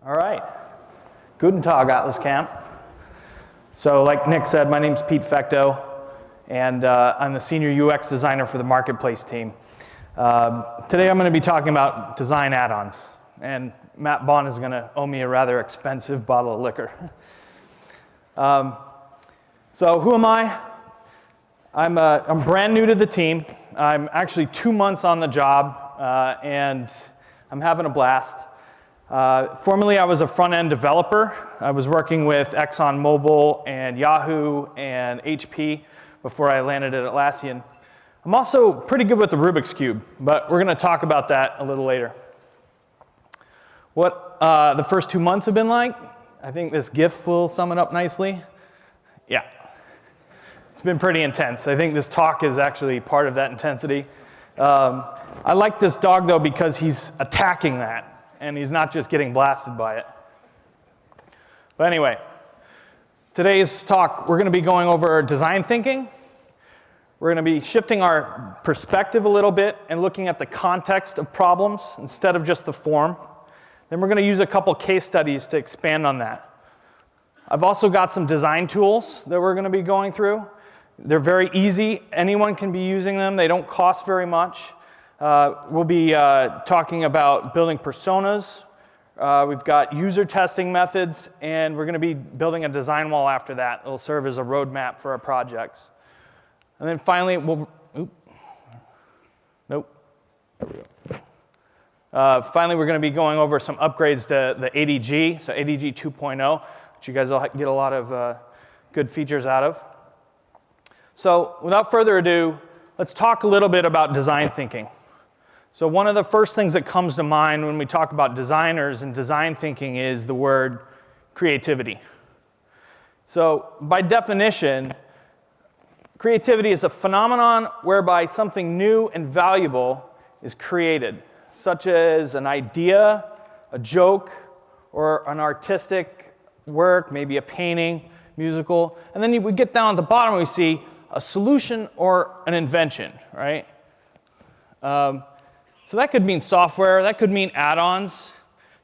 All right. Guten Tag, AtlasCamp. So like Nick said, my name's Pete Fecto, and I'm the senior UX designer for the marketplace team. Today I'm going to be talking about design add-ons, and Matt Bond is going to owe me a rather expensive bottle of liquor. So who am I? I'm brand new to the team. I'm actually 2 months on the job, and I'm having a blast. Formerly, I was a front-end developer. I was working with ExxonMobil and Yahoo and HP before I landed at Atlassian. I'm also pretty good with the Rubik's Cube, but we're going to talk about that a little later. What the first 2 months have been like, I think this GIF will sum it up nicely. Yeah. It's been pretty intense. I think this talk is actually part of that intensity. I like this dog, though, because he's attacking that, and he's not just getting blasted by it. But anyway, today's talk, we're going to be going over design thinking. We're going to be shifting our perspective a little bit and looking at the context of problems instead of just the form. Then we're going to use a couple case studies to expand on that. I've also got some design tools that we're going to be going through. They're very easy. Anyone can be using them. They don't cost very much. We'll be talking about building personas. We've got user testing methods, and we're going to be building a design wall after that. It'll serve as a roadmap for our projects. And then finally, finally, we're going to be going over some upgrades to the ADG, so ADG 2.0, which you guys will get a lot of good features out of. So without further ado, let's talk a little bit about design thinking. So one of the first things that comes to mind when we talk about designers and design thinking is the word creativity. So by definition, creativity is a phenomenon whereby something new and valuable is created, such as an idea, a joke, or an artistic work, maybe a painting, musical. And then we get down at the bottom and we see a solution or an invention, right? So that could mean software, that could mean add-ons.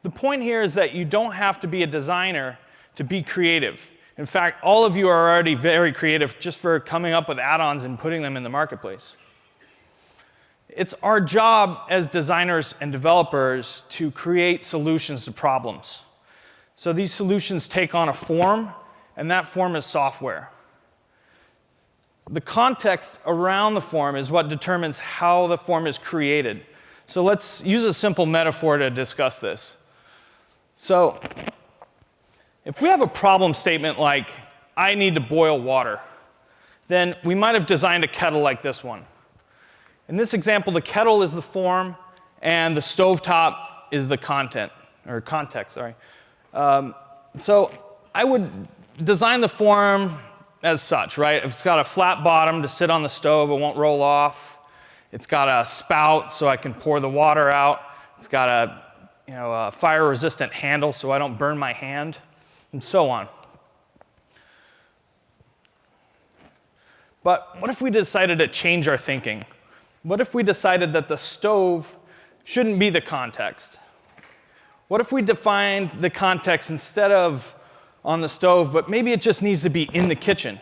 The point here is that you don't have to be a designer to be creative. In fact, all of you are already very creative just for coming up with add-ons and putting them in the marketplace. It's our job as designers and developers to create solutions to problems. So these solutions take on a form, and that form is software. The context around the form is what determines how the form is created. So let's use a simple metaphor to discuss this. So if we have a problem statement like, I need to boil water, then we might have designed a kettle like this one. In this example, the kettle is the form, and the stovetop is the content, or context, sorry. So I would design the form as such, right? If it's got a flat bottom to sit on the stove, it won't roll off. It's got a spout so I can pour the water out. It's got a fire-resistant handle so I don't burn my hand, and so on. But what if we decided to change our thinking? What if we decided that the stove shouldn't be the context? What if we defined the context instead of on the stove, but maybe it just needs to be in the kitchen?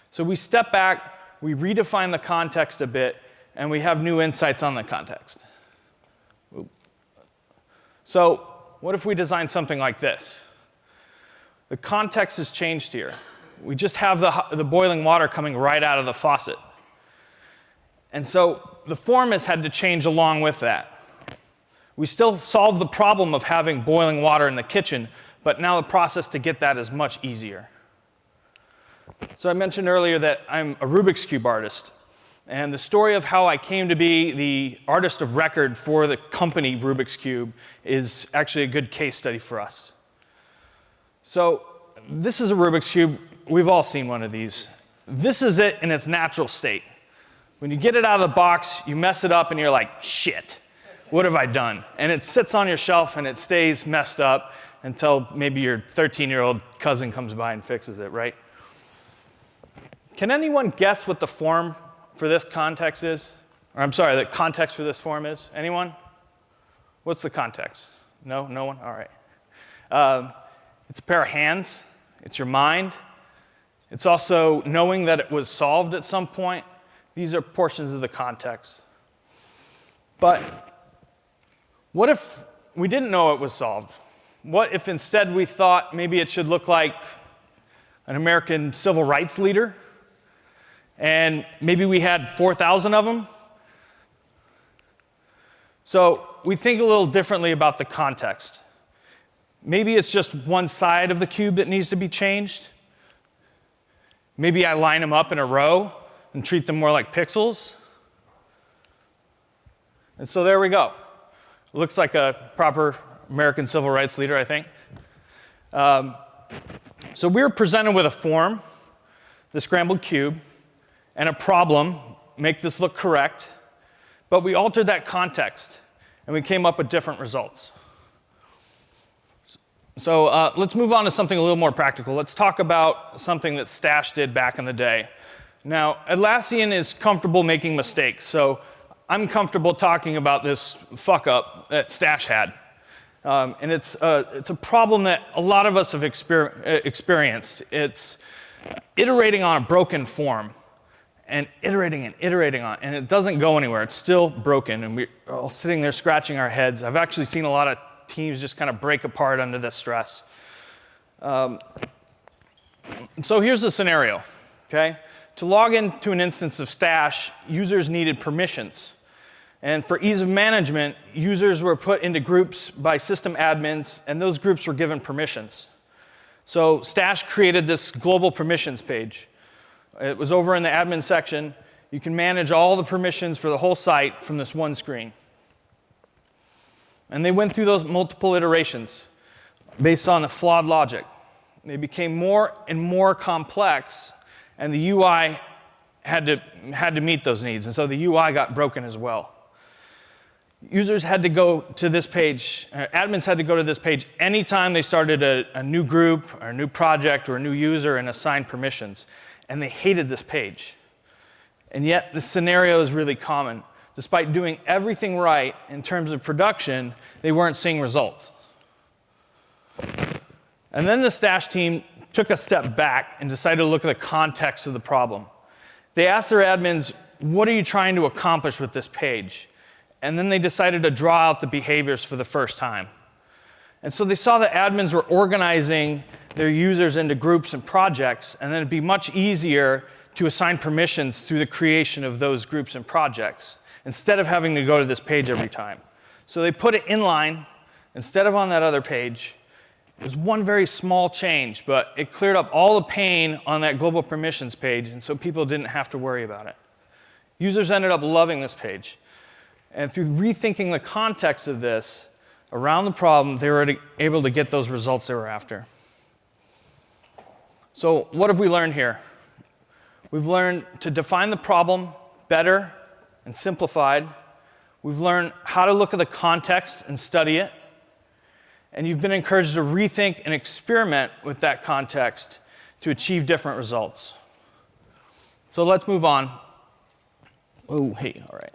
So we step back, we redefine the context a bit, and we have new insights on the context. So what if we design something like this? The context has changed here. We just have the boiling water coming right out of the faucet. And so the form has had to change along with that. We still solve the problem of having boiling water in the kitchen, but now the process to get that is much easier. So I mentioned earlier that I'm a Rubik's Cube artist. And the story of how I came to be the artist of record for the company Rubik's Cube is actually a good case study for us. So this is a Rubik's Cube. We've all seen one of these. This is it in its natural state. When you get it out of the box, you mess it up and you're like, shit, what have I done? And it sits on your shelf and it stays messed up until maybe your 13-year-old cousin comes by and fixes it, right? Can anyone guess what the form for this context is? Or I'm sorry, the context for this form is? Anyone? What's the context? No? No one? All right. It's a pair of hands. It's your mind. It's also knowing that it was solved at some point. These are portions of the context. But what if we didn't know it was solved? What if instead we thought maybe it should look like an American civil rights leader, and maybe we had 4,000 of them? So we think a little differently about the context. Maybe it's just one side of the cube that needs to be changed. Maybe I line them up in a row and treat them more like pixels. And so there we go. It looks like a proper American civil rights leader, I think. So we were presented with a form, the scrambled cube, and a problem, make this look correct, but we altered that context, and we came up with different results. So let's move on to something a little more practical. Let's talk about something that Stash did back in the day. Now, Atlassian is comfortable making mistakes, so I'm comfortable talking about this fuck-up that Stash had. And it's a problem that a lot of us have experienced. It's iterating on a broken form, and iterating on it, and it doesn't go anywhere. It's still broken, and we're all sitting there scratching our heads. I've actually seen a lot of teams just kind of break apart under this stress. So here's the scenario, okay? To log into an instance of Stash, users needed permissions. And for ease of management, users were put into groups by system admins, and those groups were given permissions. So Stash created this global permissions page. It was over in the admin section. You can manage all the permissions for the whole site from this one screen. And they went through those multiple iterations based on the flawed logic. They became more and more complex, and the UI had to meet those needs. And so the UI got broken as well. Users had to go to this page, admins had to go to this page anytime they started a new group or a new project or a new user and assign permissions. And they hated this page. And yet the scenario is really common. Despite doing everything right in terms of production, they weren't seeing results. And then the Stash team took a step back and decided to look at the context of the problem. They asked their admins, what are you trying to accomplish with this page? And then they decided to draw out the behaviors for the first time. And so they saw that admins were organizing their users into groups and projects, and then it'd be much easier to assign permissions through the creation of those groups and projects, instead of having to go to this page every time. So they put it inline instead of on that other page. It was one very small change, but it cleared up all the pain on that global permissions page, and so people didn't have to worry about it. Users ended up loving this page. And through rethinking the context of this around the problem, they were able to get those results they were after. So what have we learned here? We've learned to define the problem better and simplified. We've learned how to look at the context and study it. And you've been encouraged to rethink and experiment with that context to achieve different results. So let's move on. Oh, hey, all right.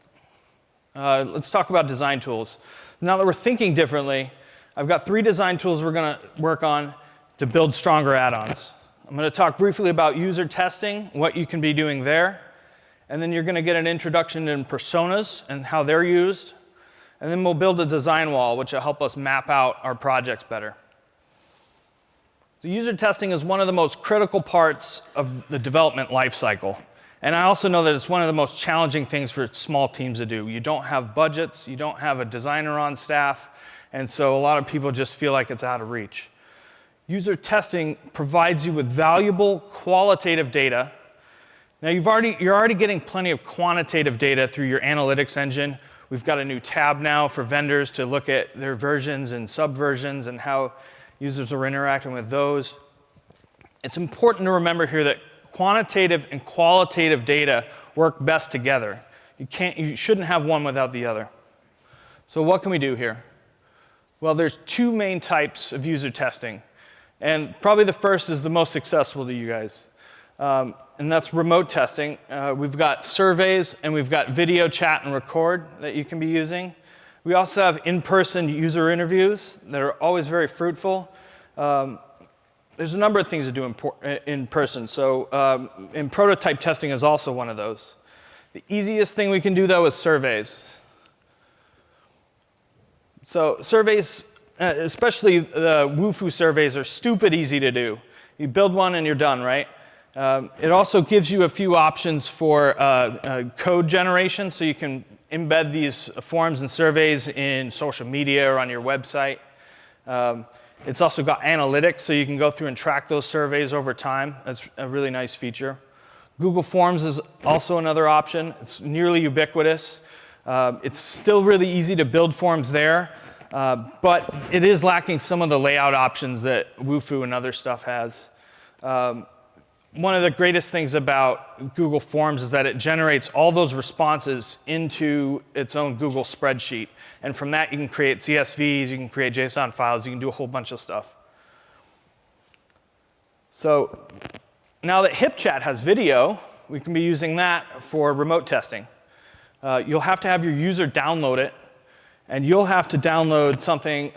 Let's talk about design tools. Now that we're thinking differently, I've got 3 design tools we're going to work on to build stronger add-ons. I'm going to talk briefly about user testing, what you can be doing there. And then you're going to get an introduction in personas and how they're used. And then we'll build a design wall, which will help us map out our projects better. So user testing is one of the most critical parts of the development lifecycle. And I also know that it's one of the most challenging things for small teams to do. You don't have budgets, you don't have a designer on staff, and so a lot of people just feel like it's out of reach. User testing provides you with valuable qualitative data. Now you're already getting plenty of quantitative data through your analytics engine. We've got a new tab now for vendors to look at their versions and subversions and how users are interacting with those. It's important to remember here that quantitative and qualitative data work best together. You shouldn't have one without the other. So what can we do here? Well, there's 2 main types of user testing. And probably the first is the most accessible to you guys. And that's remote testing. We've got surveys, and we've got video chat and record that you can be using. We also have in-person user interviews that are always very fruitful. There's a number of things to do in person. So in prototype testing is also one of those. The easiest thing we can do, though, is surveys. So surveys, especially the Wufoo surveys, are stupid easy to do. You build one and you're done, right? It also gives you a few options for code generation, so you can embed these forms and surveys in social media or on your website. It's also got analytics, so you can go through and track those surveys over time. That's a really nice feature. Google Forms is also another option. It's nearly ubiquitous. It's still really easy to build forms there, but it is lacking some of the layout options that Wufoo and other stuff has. One of the greatest things about Google Forms is that it generates all those responses into its own Google spreadsheet. And from that, you can create CSVs, you can create JSON files, you can do a whole bunch of stuff. So now that HipChat has video, we can be using that for remote testing. You'll have to have your user download it, and you'll have to download something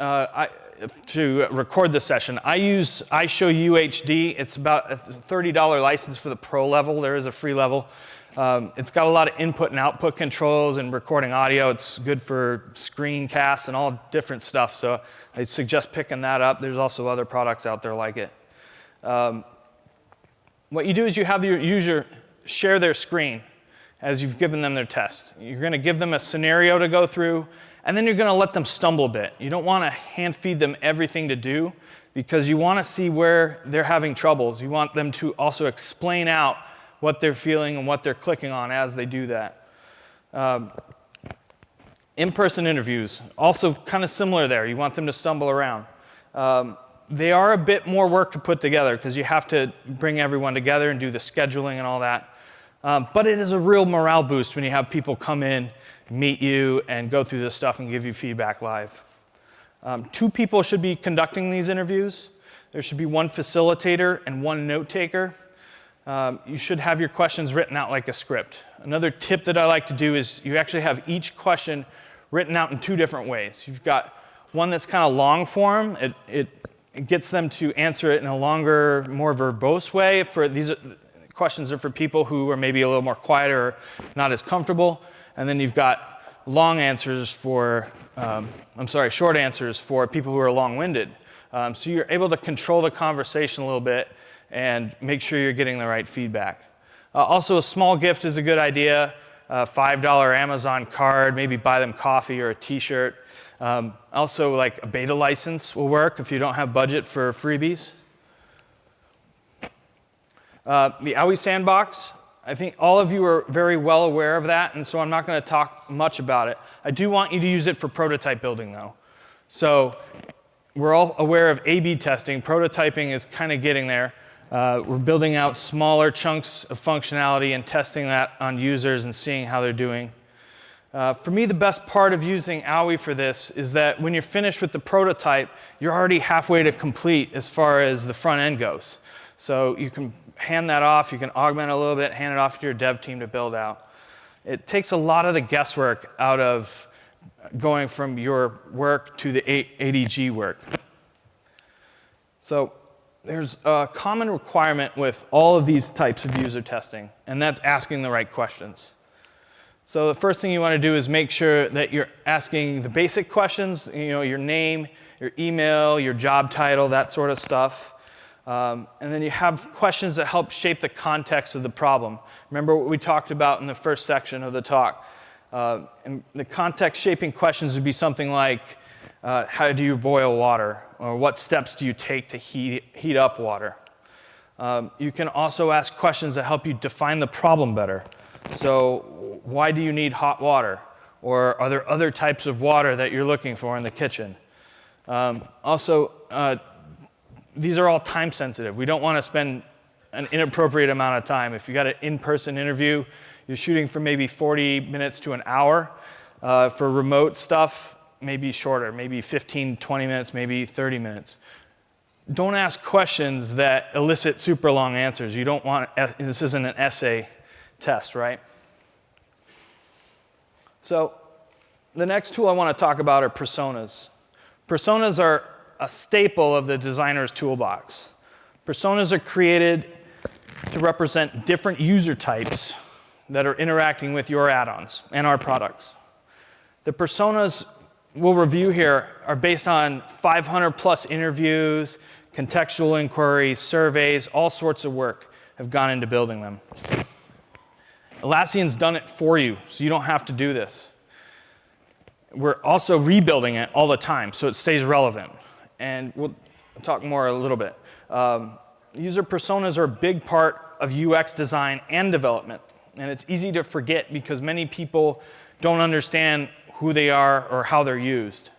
to record the session. I use iShowUHD. It's about a $30 license for the pro level. There is a free level. It's got a lot of input and output controls and recording audio. It's good for screencasts and all different stuff. So I suggest picking that up. There's also other products out there like it. What you do is you have your user share their screen as you've given them their test. You're going to give them a scenario to go through, and then you're going to let them stumble a bit. You don't want to hand feed them everything to do, because you want to see where they're having troubles. You want them to also explain out what they're feeling and what they're clicking on as they do that. In-person interviews, also kind of similar there. You want them to stumble around. They are a bit more work to put together, because you have to bring everyone together and do the scheduling and all that. But it is a real morale boost when you have people come in, meet you, and go through this stuff and give you feedback live. 2 people should be conducting these interviews. There should be 1 facilitator and 1 note taker. You should have your questions written out like a script. Another tip that I like to do is you actually have each question written out in 2 different ways. You've got one that's kind of long form. It gets them to answer it in a longer, more verbose way. These questions are for people who are maybe a little more quiet or not as comfortable. And then you've got short answers for people who are long-winded. So you're able to control the conversation a little bit and make sure you're getting the right feedback. Also, a small gift is a good idea. $5 Amazon card, maybe buy them coffee or a t-shirt. Also, like a beta license will work if you don't have budget for freebies. The AUI Sandbox, I think all of you are very well aware of that, and so I'm not going to talk much about it. I do want you to use it for prototype building, though. So we're all aware of A/B testing. Prototyping is kind of getting there. We're building out smaller chunks of functionality and testing that on users and seeing how they're doing. For me, the best part of using AUI for this is that when you're finished with the prototype, you're already halfway to complete as far as the front end goes. So you can hand that off, you can augment a little bit, hand it off to your dev team to build out. It takes a lot of the guesswork out of going from your work to the ADG work. So there's a common requirement with all of these types of user testing, and that's asking the right questions. So the first thing you want to do is make sure that you're asking the basic questions, your name, your email, your job title, that sort of stuff. And then you have questions that help shape the context of the problem. Remember what we talked about in the first section of the talk. And the context shaping questions would be something like, how do you boil water? Or what steps do you take to heat up water? You can also ask questions that help you define the problem better. So why do you need hot water? Or are there other types of water that you're looking for in the kitchen? These are all time sensitive. We don't want to spend an inappropriate amount of time. If you got an in-person interview, you're shooting for maybe 40 minutes to an hour. For remote stuff, maybe shorter, maybe 15, 20 minutes, maybe 30 minutes. Don't ask questions that elicit super long answers. You don't want, this isn't an essay test, right? So the next tool I want to talk about are personas. Personas are a staple of the designer's toolbox. Personas are created to represent different user types that are interacting with your add-ons and our products. The personas we'll review here are based on 500 plus interviews, contextual inquiries, surveys, all sorts of work have gone into building them. Atlassian's done it for you, so you don't have to do this. We're also rebuilding it all the time, so it stays relevant. And we'll talk more a little bit. User personas are a big part of UX design and development. And it's easy to forget because many people don't understand who they are or how they're used.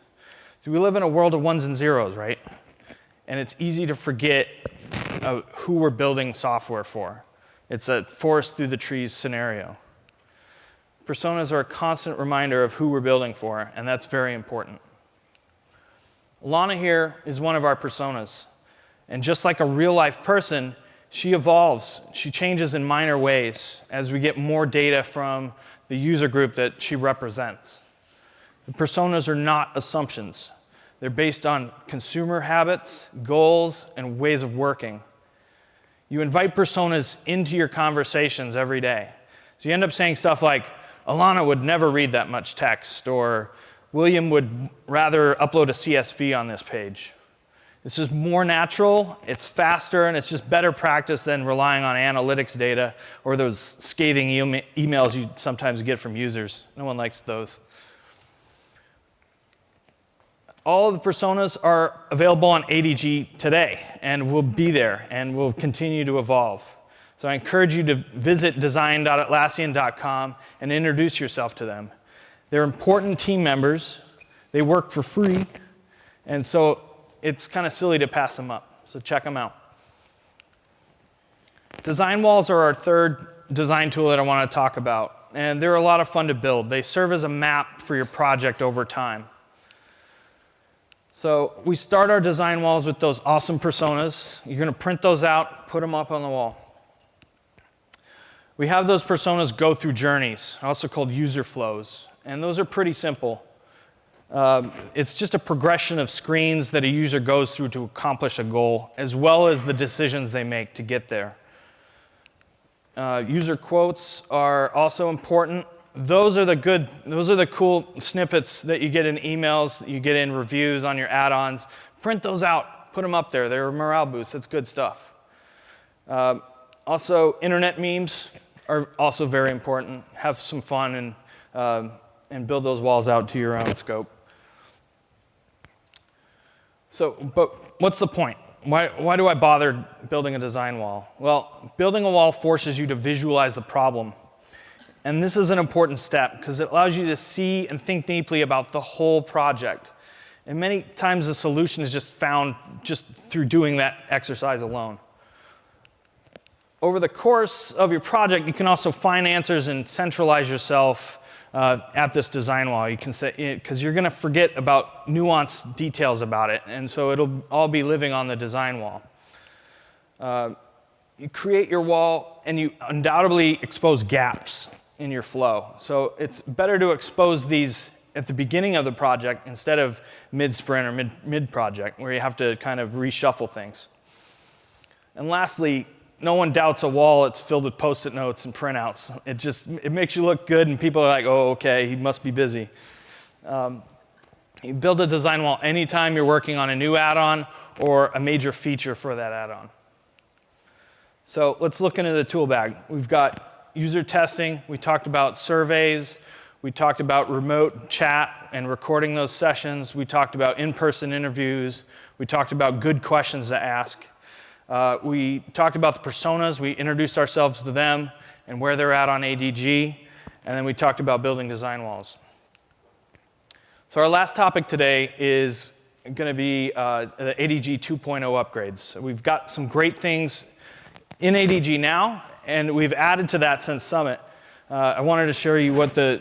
So we live in a world of ones and zeros, right? And it's easy to forget who we're building software for. It's a forest through the trees scenario. Personas are a constant reminder of who we're building for, and that's very important. Alana here is one of our personas. And just like a real-life person, she evolves. She changes in minor ways as we get more data from the user group that she represents. The personas are not assumptions. They're based on consumer habits, goals, and ways of working. You invite personas into your conversations every day. So you end up saying stuff like, Alana would never read that much text, or William would rather upload a CSV on this page. It's just more natural, it's faster, and it's just better practice than relying on analytics data or those scathing emails you sometimes get from users. No one likes those. All of the personas are available on ADG today, and will be there, and will continue to evolve. So I encourage you to visit design.atlassian.com and introduce yourself to them. They're important team members. They work for free, and so it's kind of silly to pass them up. So check them out. Design walls are our third design tool that I want to talk about, and they're a lot of fun to build. They serve as a map for your project over time. So we start our design walls with those awesome personas. You're going to print those out, put them up on the wall. We have those personas go through journeys, also called user flows, and those are pretty simple. It's just a progression of screens that a user goes through to accomplish a goal, as well as the decisions they make to get there. User quotes are also important. Those are the cool snippets that you get in emails, you get in reviews on your add-ons. Print those out, put them up there. They're a morale boost. That's good stuff. Also, internet memes are also very important. Have some fun and build those walls out to your own scope. So, but what's the point? Why do I bother building a design wall? Well, building a wall forces you to visualize the problem. And this is an important step because it allows you to see and think deeply about the whole project. And many times the solution is just found just through doing that exercise alone. Over the course of your project, you can also find answers and centralize yourself at this design wall. You can say, because you're going to forget about nuanced details about it, and so it'll all be living on the design wall. You create your wall, and you undoubtedly expose gaps in your flow. So it's better to expose these at the beginning of the project instead of mid-sprint or mid-project, where you have to kind of reshuffle things. And lastly, no one doubts a wall that's filled with Post-it notes and printouts. It makes you look good, and people are like, oh, okay, he must be busy. You build a design wall anytime you're working on a new add-on or a major feature for that add-on. So let's look into the tool bag. We've got user testing. We talked about surveys. We talked about remote chat and recording those sessions. We talked about in-person interviews. We talked about good questions to ask. We talked about the personas. We introduced ourselves to them and where they're at on ADG. And then we talked about building design walls. So our last topic today is going to be the ADG 2.0 upgrades. So we've got some great things in ADG now, and we've added to that since Summit. I wanted to show you what the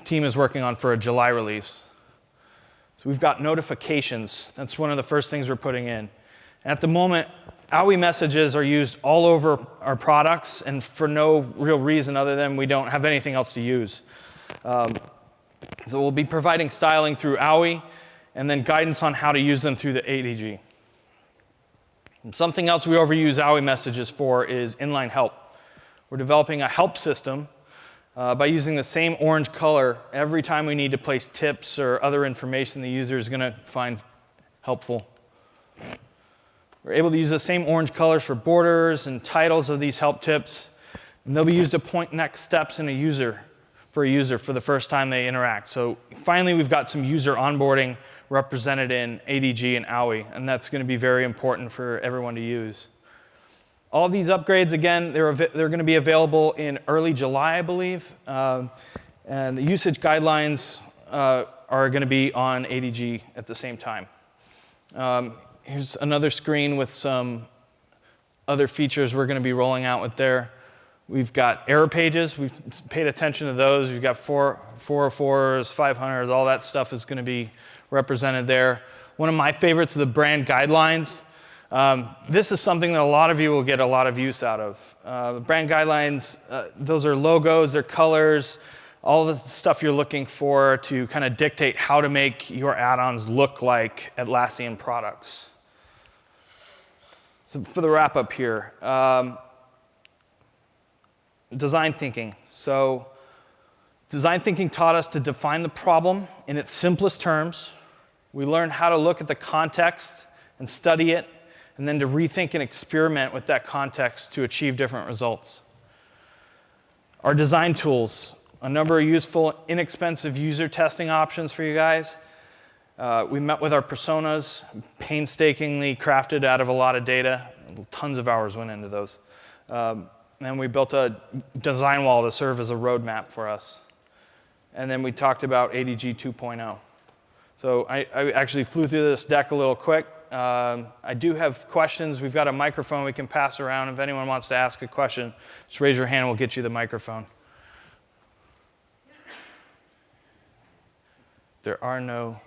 team is working on for a July release. So we've got notifications. That's one of the first things we're putting in. And at the moment, AUI messages are used all over our products and for no real reason other than we don't have anything else to use. So we'll be providing styling through AUI, and then guidance on how to use them through the ADG. And something else we overuse AUI messages for is inline help. We're developing a help system by using the same orange color every time we need to place tips or other information the user is going to find helpful. We're able to use the same orange colors for borders and titles of these help tips, and they'll be used to point next steps in a user for the first time they interact. So finally, we've got some user onboarding represented in ADG and AUI, and that's going to be very important for everyone to use. All of these upgrades, again, they're going to be available in early July, I believe. And the usage guidelines are going to be on ADG at the same time. Here's another screen with some other features we're going to be rolling out with there. We've got error pages. We've paid attention to those. We've got 404s, 500s, all that stuff is going to be represented there. One of my favorites is the brand guidelines. This is something that a lot of you will get a lot of use out of. Brand guidelines, those are logos, they're colors, all the stuff you're looking for to kind of dictate how to make your add-ons look like Atlassian products. So for the wrap up here, design thinking. So design thinking taught us to define the problem in its simplest terms. We learned how to look at the context and study it, and then to rethink and experiment with that context to achieve different results. Our design tools, a number of useful, inexpensive user testing options for you guys. We met with our personas, painstakingly crafted out of a lot of data. Tons of hours went into those. And we built a design wall to serve as a roadmap for us. And then we talked about ADG 2.0. So I actually flew through this deck a little quick. I do have questions. We've got a microphone we can pass around. If anyone wants to ask a question, just raise your hand and we'll get you the microphone. There are no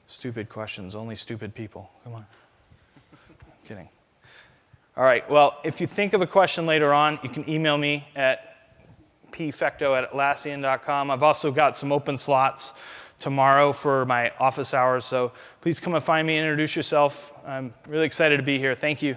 stupid questions, only stupid people. Come on. I'm kidding. All right, well, if you think of a question later on, you can email me at pfecto@atlassian.com. I've also got some open slots tomorrow for my office hours, so please come and find me and introduce yourself. I'm really excited to be here. Thank you.